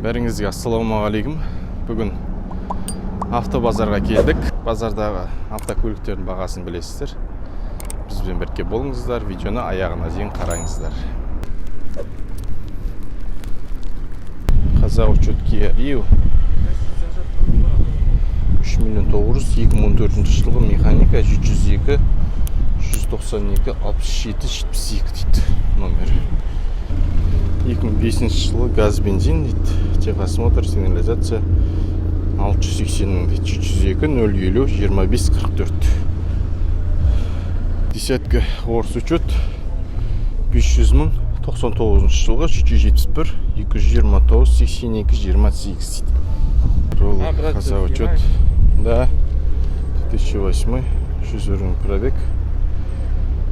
Бәріңізге ассалаумағалейкум. Бүгін автобазарға келдік. Базардағы автокөліктердің бағасын білесіздер. Бізбен бірге болыңыздар, видеоны аяғына дейін қараңыздар. Қазақ учет Kia Rio 3.900.000 2014 жылғы механика 102 192 67 72 дейді номері. 2005 жылы газ бензин дейді. Техосмотр, сигнализация 680 мың дейді. 102 050 25 44. Десятка орыс учет 500 мың 99 жылғы 171 229 82 28 дейді. Қазақ учет. Да. 2008 100 пробег.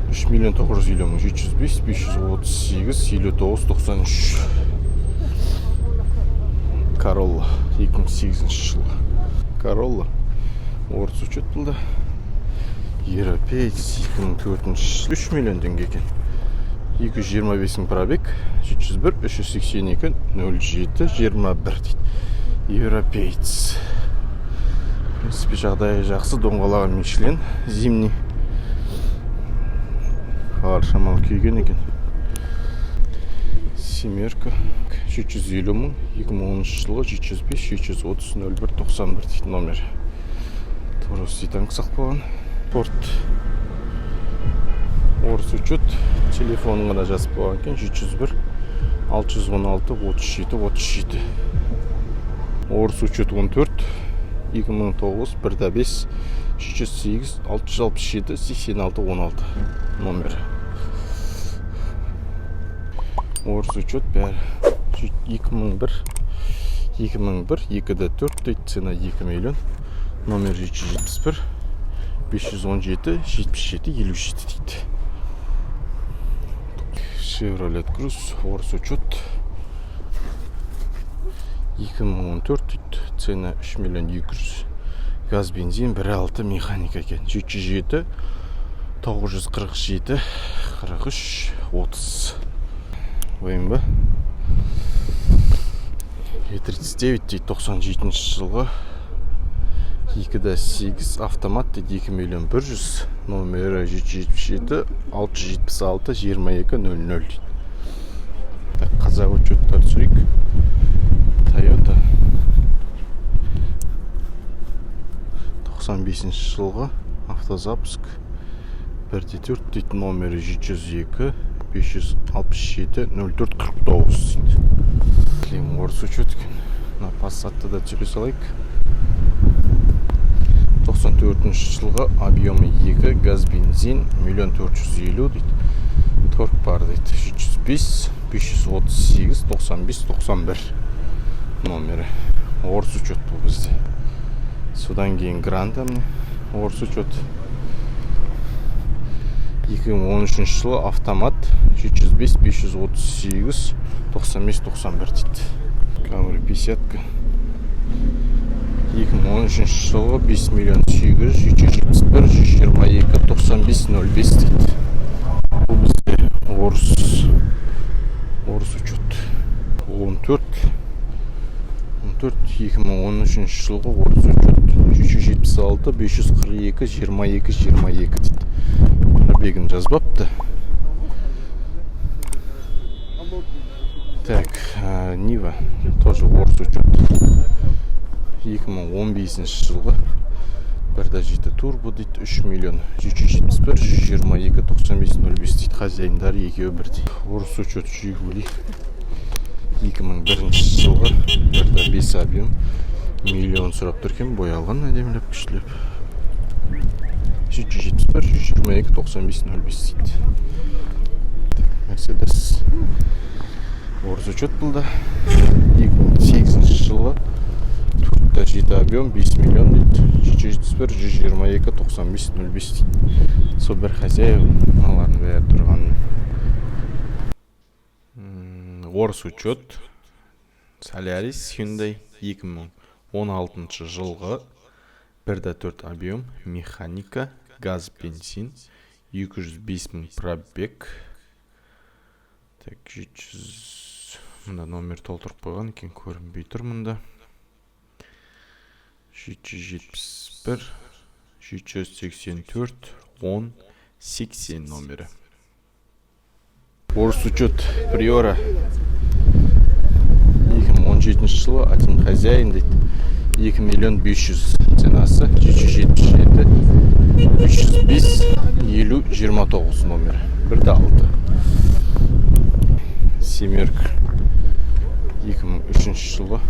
3.950.000 705 538 59 93. Corolla 2008 жылы. Corolla орыс учет болды. Европеец 2004 жылы 3 миллион теңге екен. 225 мың пробег 701 382 07 21 дейді. Европеец. В принципе, жағдайы жақсы, доңғалаған Мишлен, зимний. Қалар шамалы күйген екен. Семерка 750 мың 2010 жылғы 705 730 01 91 дейді номер. Торос титанк сақпаған. Порт орыс учет телефонын ғана жазып қойған екен. 701 616 37 37. Орыс учет 14 2009 1-5 708 667 86 16 номер. Орыс учет бәрі 2001 2-4 дейді, цена 2 миллион, номер 771 517 77 57 дейді. Chevrolet Cruze орыс учет 2014 дейді, цена 3 миллион 200, газ бензин 1.6 механика екен. 707 947 43 30. Ойын ба? E39 дейді, 97 жылғы 2-8 автомат дейді, 2 миллион 100, номері 777 676 22 00 дейді. Қазақ учеттар сүрейік. Toyota 95 жылғы автозапуск 1-4 дейді, номері 702 567 04 49 дейді. Клим орыс учет екен. На Passat'ты да түсіре салайық. 94 жылғы объемы 2, газ бензин 1 450 дейді. Торг бар дейді. 705 538 95 91 номері. Орыс учет бұл бізде. Содан кейін Гранта орыс учет 2013 жылы автомат 705 538 95 91 дейді. Камри 50 2013 жылы 5 миллион 800 771 122 95 05 дейді. Бұл бізде орыс учет 14 2013 жылғы орыс учет 376 542 22 22 дейді. Пробегін жазбапты. Так, Нива тоже орыс учет 2015 жылғы 1.7 турбо дейді, 3 миллион 771 122 95 05 дейді. Хозяиндары екеуі бірдей. Орыс учет Жигули 2001 жылғы 1.5 объем миллион сұрап тұркен, боялған әдемілеп күштілеп 771 122 95 05 дейді. Мерседес орыс учет болды. 2008 жылғы 4.7 объем 5 миллион дейді. 771 122 95 05 дейді. Сол бір хозяев аналарын бәрі тұрған. Орыс учет Солярис Hyundai 2016 жылғы 1.4 объем механика, газ бензин 205 мың пробег. Так, 700 Мында номер толтырып қойған екен, көрінбей тұр мында. 771 784 10 80 номері. Орыс учет приора 2017 жылы один хозяин дейді. 2 миллион 500 ценасы, 777 305 50 29 номері. 1-6. Семерка 2003 жылы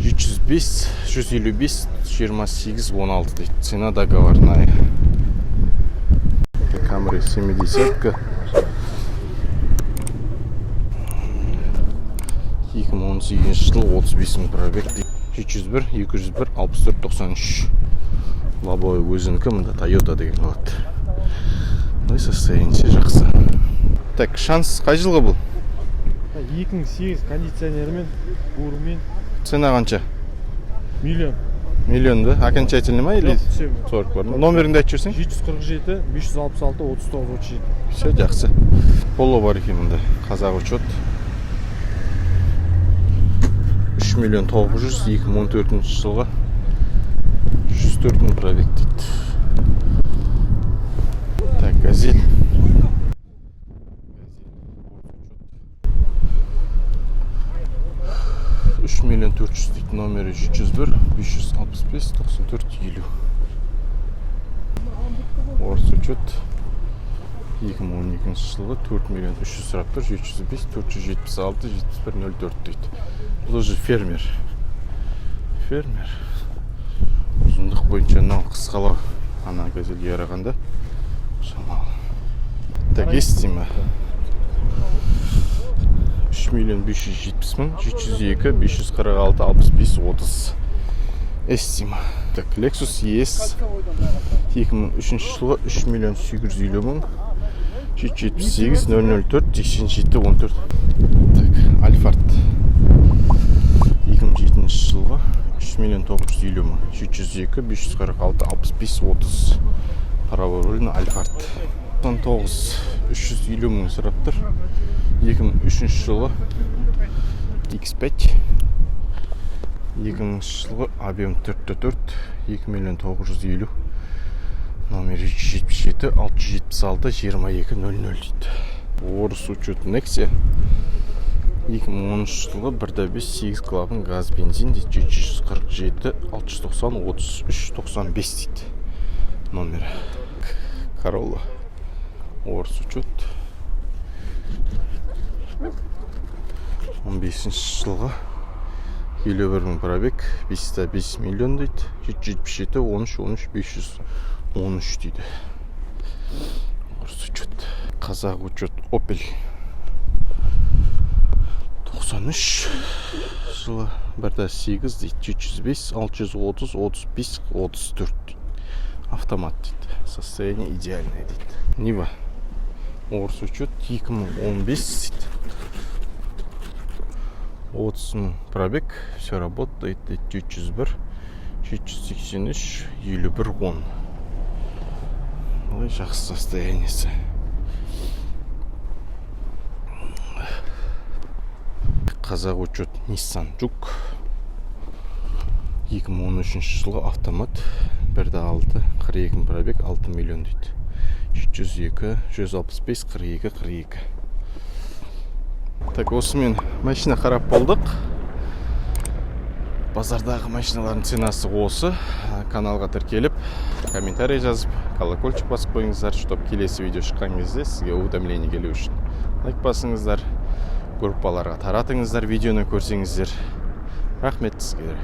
705 155 28 16 дейді. Цена договорная. Камри 70-ка 2018 жылы 35 мың пробег дейді. 701 201 64 93. Лобовой өзінікі, мында Toyota деген болады. Состояние жақсы. Так, шанс қай жылғы бұл? 2008 кондиционермен, бурмен. Цена қанша? Миллион. Миллион да? Окончательный ма или? 40 бар. Номеріңді айтып жүрсең? 747 566 39 37. Все жақсы. Поло бар екен мында. Қазақ учет. 3 миллион 900 2014 жылға 104 мың пробег дейді. Так, газель. 3 миллион 400 дейді. Номері 701 565 94 50. Орыс учет 2012 жылғы 4 миллион 300 сұрап тұр, 705 476 71 04 дейді. Бұл уже фермер. Фермер. Ұзындық бойынша мынау қысқалау. Ана газельге қарағанда шамалы. Так, естима. 3 миллион 570 мың 702 546 65 30. Естима. Так, Lexus ES 2003 жылғы 3 миллион 850 мың 778 004 87 14. Так, Alphard 2007 жылғы 3 миллион 950 мың 702 546 65 30. Праворульный Alphard 19 350 мың сұрап тұр. 2003 жылғы X5 2000 жылғы объем 4-4 2 миллион 950. Номер 777 676 22 00 дейді. Орыс учет Nexia 2013 жылғы 1.5 8 клапан газ бензин дейді. 747 690 33 95 дейді. Номері. Corolla. Орыс учет 15 жылғы 51 мың пробег 505 миллион дейді. 777 13 13 513 дейді. Орыс учет. Қазақ учет Opel 93 жылы 1.8 дейді. 705 630 35 34 дейді. Автомат дейді. Состояние идеальное дейді. Нива. Орыс учет 2015 дейді. 30 мың пробег, все работает, 701 783 51 10. Ой, жақсы состояниесі. Қазақ учет Nissan Juke 2013 жылғы автомат 1.6 42 мың пробег 6 миллион дейді. 702 165 42 42. Так, осымен машина қарап болдық. Базардағы машиналардың ценасы осы. Каналға тіркеліп, комментарий жазып, колокольчик басып қойыңыздар, чтобы келесі видео шыққан кезде сізге уведомление келу үшін. Лайк басыңыздар, группаларға таратыңыздар, видеоны көрсеңіздер. Рахмет сізге.